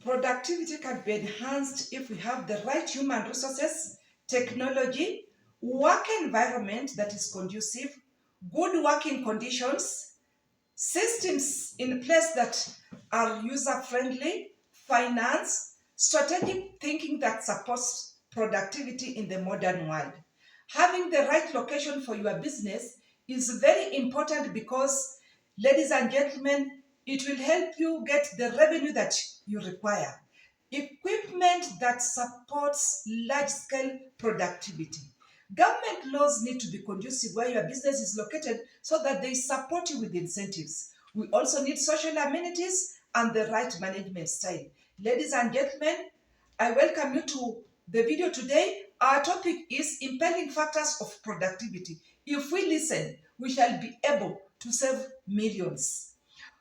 Productivity can be enhanced if we have the right human resources, technology, work environment that is conducive, good working conditions, systems in place that are user-friendly, finance, strategic thinking that supports productivity in the modern world. Having the right location for your business is very important because, ladies and gentlemen, it will help you get the revenue that you require. Equipment that supports large-scale productivity. Government laws need to be conducive where your business is located so that they support you with incentives. We also need social amenities and the right management style. Ladies and gentlemen, I welcome you to the video today. Our topic is impelling factors of productivity. If we listen, we shall be able to save millions.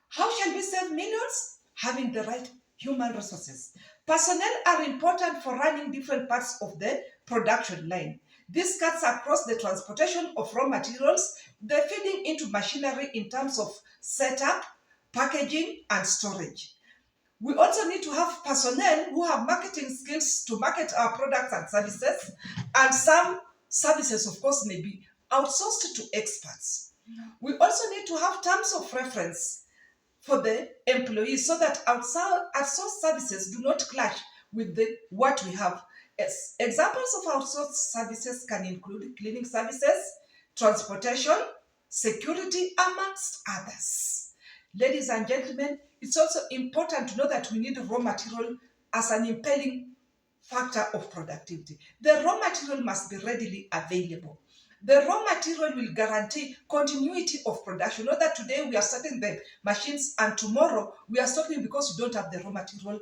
How shall we save millions? Having the right human resources. Personnel are important for running different parts of the production line. This cuts across the transportation of raw materials, the feeding into machinery in terms of setup, packaging, and storage. We also need to have personnel who have marketing skills to market our products and services, and some services, of course, may be outsourced to experts. We also need to have terms of reference for the employees so that outsourced services do not clash with what we have. Examples of outsourced services can include cleaning services, transportation, security, amongst others. Ladies and gentlemen, it's also important to know that we need raw material as an impelling factor of productivity. The raw material must be readily available. The raw material will guarantee continuity of production. Not that today we are starting the machines and tomorrow we are stopping because we don't have the raw material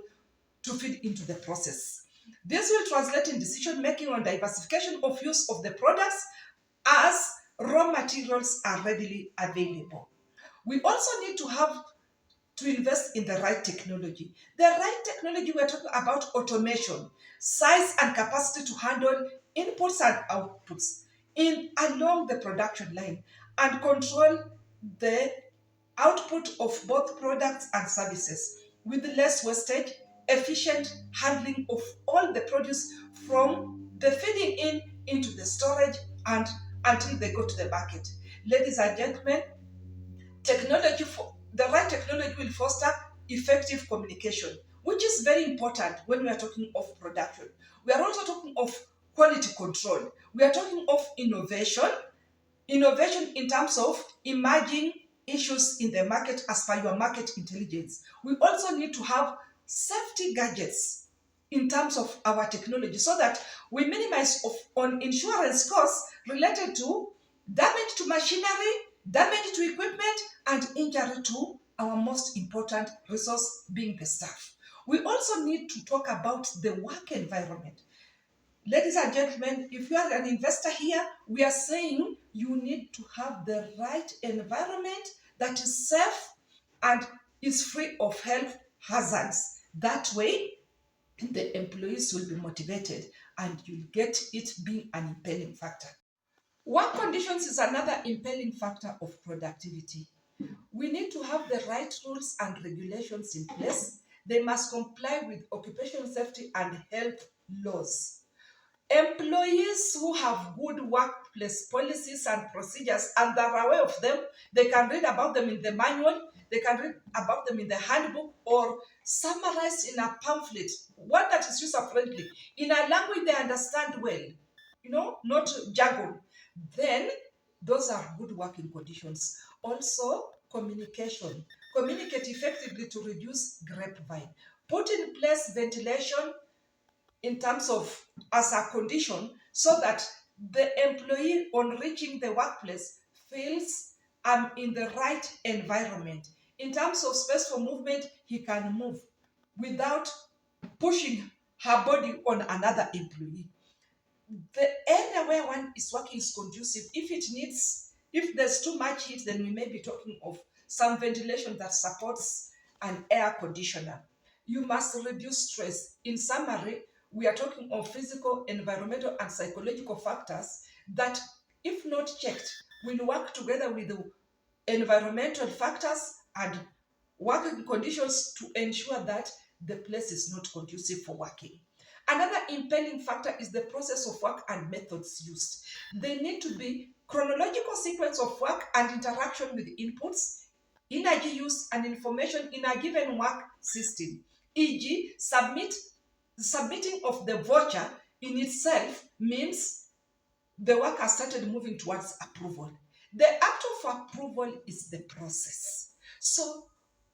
to feed into the process. This will translate in decision making on diversification of use of the products as raw materials are readily available. We also need to invest in the right technology. The right technology, we're talking about automation, size and capacity to handle inputs and outputs along the production line and control the output of both products and services with less wastage, efficient handling of all the produce from the feeding into the storage and until they go to the market. Ladies and gentlemen, the right technology will foster effective communication, which is very important when we are talking of production. We are also talking of quality control. We are talking of innovation in terms of emerging issues in the market as per your market intelligence. We also need to have safety gadgets in terms of our technology so that we minimize on insurance costs related to damage to machinery, damage to equipment, and injury to our most important resource being the staff. We also need to talk about the work environment. Ladies and gentlemen, if you are an investor here, we are saying you need to have the right environment that is safe and is free of health hazards. That way, the employees will be motivated and you'll get it being an impelling factor. Work conditions is another impelling factor of productivity. We need to have the right rules and regulations in place. They must comply with occupational safety and health laws. Employees who have good workplace policies and procedures and are aware of them, they can read about them in the manual, they can read about them in the handbook or summarized in a pamphlet, one that is user-friendly, in a language they understand well, not jargon. Then those are good working conditions. Also, communication. Communicate effectively to reduce grapevine. Put in place ventilation in terms of as a condition so that the employee on reaching the workplace feels I'm in the right environment. In terms of space for movement, he can move without pushing her body on another employee. The area where one is working is conducive. If there's too much heat, then we may be talking of some ventilation that supports an air conditioner. You must reduce stress. In summary, we are talking of physical, environmental, and psychological factors that, if not checked, will work together with the environmental factors and working conditions to ensure that the place is not conducive for working. Another impelling factor is the process of work and methods used. They need to be chronological sequence of work and interaction with inputs, energy use, and information in a given work system. E.g., submitting of the voucher in itself means the work has started moving towards approval. The act of approval is the process. So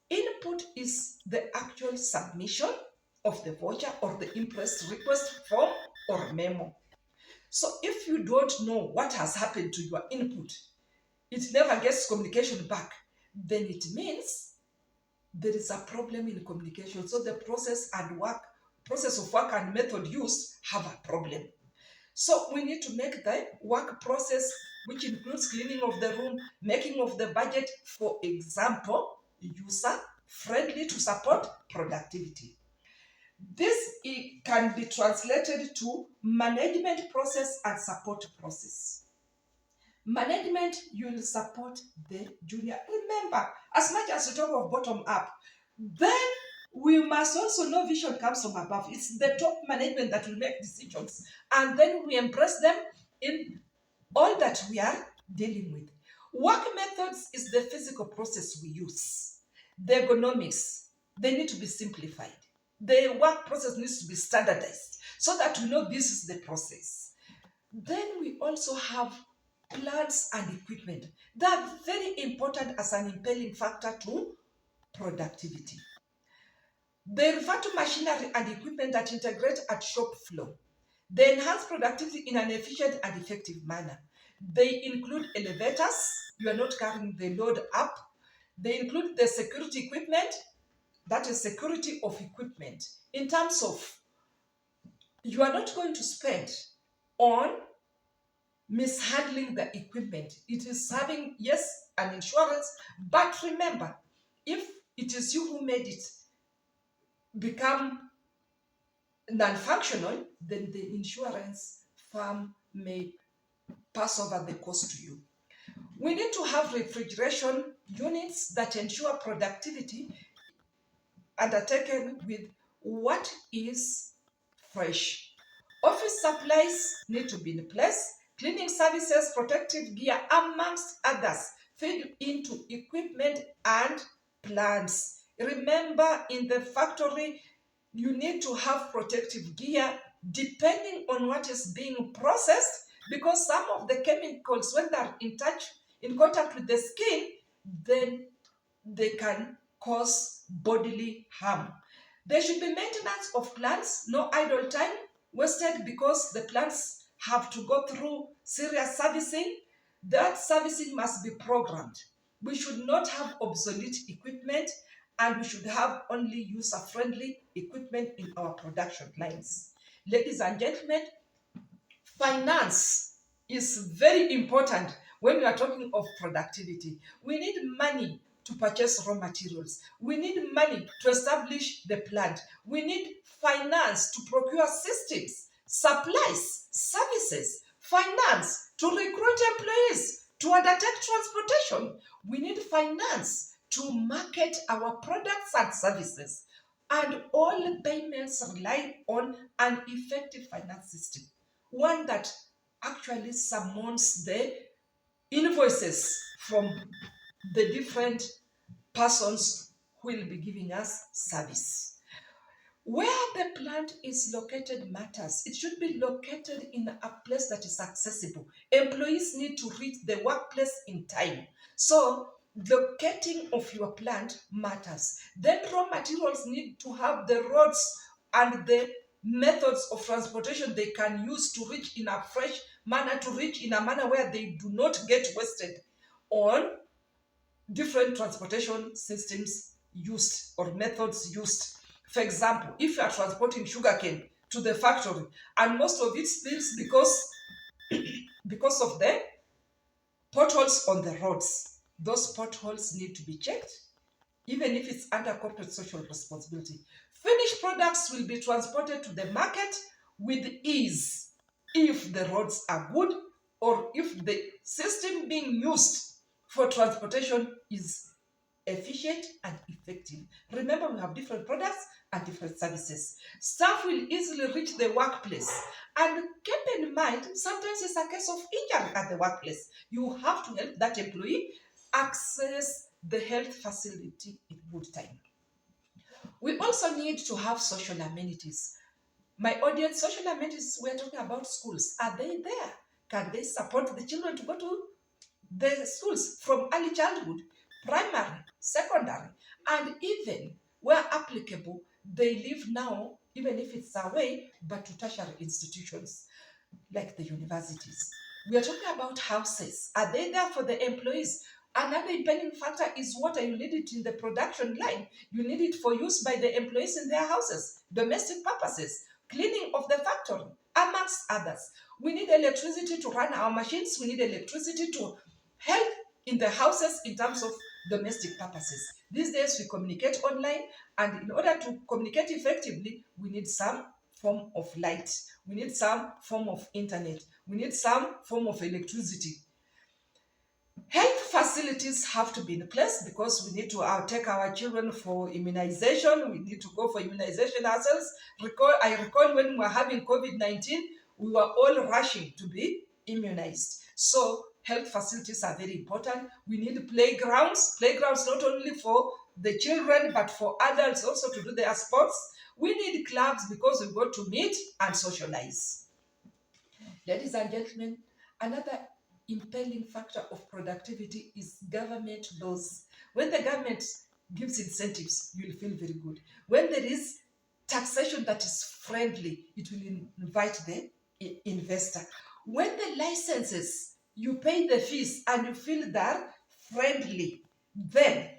input is the actual submission of the voucher or the impressed request form or memo. So if you don't know what has happened to your input, it never gets communication back, then it means there is a problem in communication. So the process of work and method used have a problem. So we need to make the work process, which includes cleaning of the room, making of the budget, for example, user-friendly to support productivity. This can be translated to management process and support process. Management, you will support the junior. Remember, as much as you talk of bottom up, then we must also know vision comes from above. It's the top management that will make decisions, and then we embrace them in all that we are dealing with. Work methods is the physical process we use. The ergonomics, they need to be simplified. The work process needs to be standardized so that we know this is the process. Then we also have plants and equipment. They are very important as an impelling factor to productivity. They refer to machinery and equipment that integrate at shop floor. They enhance productivity in an efficient and effective manner. They include elevators, you are not carrying the load up. They include the security equipment, that is security of equipment. In terms of, you are not going to spend on mishandling the equipment. It is having, yes, an insurance, but remember, if it is you who made it become non-functional, then the insurance firm may pass over the cost to you. We need to have refrigeration units that ensure productivity undertaken with what is fresh. Office supplies need to be in place. Cleaning services, protective gear, amongst others, feed into equipment and plants. Remember, in the factory, you need to have protective gear depending on what is being processed, because some of the chemicals, when they're in contact with the skin, then they can cause bodily harm. There should be maintenance of plants, no idle time wasted, because the plants have to go through serious servicing. That servicing must be programmed. We should not have obsolete equipment, and we should have only user-friendly equipment in our production lines. Ladies and gentlemen, finance is very important when we are talking of productivity. We need money to purchase raw materials. We need money to establish the plant. We need finance to procure systems, supplies, services, finance to recruit employees, to undertake transportation. We need finance to market our products and services. And all payments rely on an effective finance system, one that actually summons the invoices from the different persons who will be giving us service. Where the plant is located matters. It should be located in a place that is accessible. Employees need to reach the workplace in time. So locating of your plant matters. Then raw materials need to have the roads and the methods of transportation they can use to reach in a fresh manner, to reach in a manner where they do not get wasted on different transportation systems used or methods used. For example, if you are transporting sugarcane to the factory and most of it spills because of the potholes on the roads, those potholes need to be checked, even if it's under corporate social responsibility. Finished products will be transported to the market with ease if the roads are good, or if the system being used for transportation is efficient, and effective. Remember, we have different products and different services. Staff will easily reach the workplace. And keep in mind, sometimes it's a case of injury at the workplace. You have to help that employee access the health facility in good time. We also need to have social amenities. My audience, social amenities, we're talking about schools. Are they there? Can they support the children to go to the schools from early childhood, primary, secondary, and even where applicable, they live now, even if it's away, but to tertiary institutions like the universities. We are talking about houses. Are they there for the employees? Another impelling factor is water. You need it in the production line. You need it for use by the employees in their houses, domestic purposes, cleaning of the factory, amongst others. We need electricity to run our machines. We need electricity to help in the houses in terms of domestic purposes. These days we communicate online, and in order to communicate effectively, we need some form of light. We need some form of internet. We need some form of electricity. Health facilities have to be in place because we need to take our children for immunization. We need to go for immunization ourselves. I recall when we were having COVID-19, we were all rushing to be immunized. So health facilities are very important. We need playgrounds not only for the children, but for adults also to do their sports. We need clubs because we go to meet and socialize. Ladies and gentlemen, another impelling factor of productivity is government laws. When the government gives incentives, you'll feel very good. When there is taxation that is friendly, it will invite the investor. When the licenses, you pay the fees and you feel that friendly, then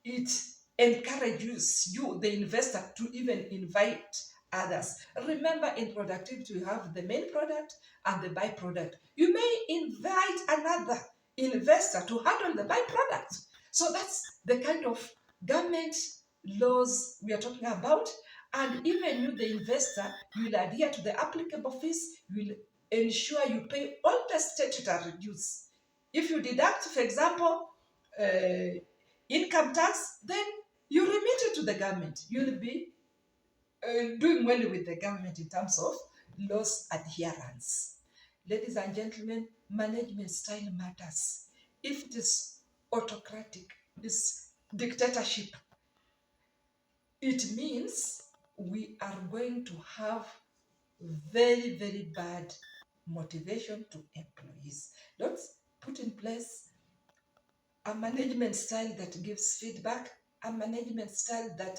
it encourages you, the investor, to even invite others. Remember, in productivity, you have the main product and the byproduct. You may invite another investor to handle the byproduct. So that's the kind of government laws we are talking about. And even you, the investor, you will adhere to the applicable fees. You will ensure you pay all the statutory dues. If you deduct, for example, income tax, then you remit it to the government. You'll be doing well with the government in terms of laws adherence. Ladies and gentlemen, management style matters. If it is autocratic, this dictatorship, it means we are going to have very, very bad motivation to employees. Let's put in place a management style that gives feedback, a management style that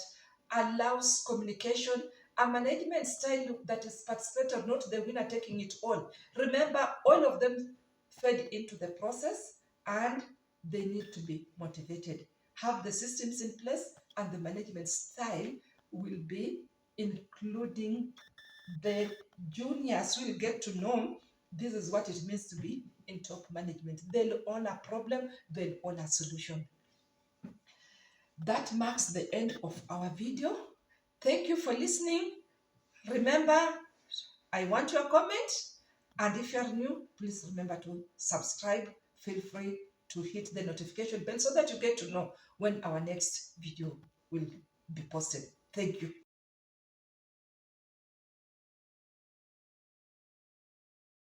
allows communication, a management style that is participative, not the winner taking it all. Remember, all of them fed into the process and they need to be motivated. Have the systems in place, and the management style will be including the juniors will get to know this is what it means to be in top management. They'll own a problem, they'll own a solution. That marks the end of our video. Thank you for listening. Remember, I want your comment. And if you're new, please remember to subscribe. Feel free to hit the notification bell so that you get to know when our next video will be posted. Thank you.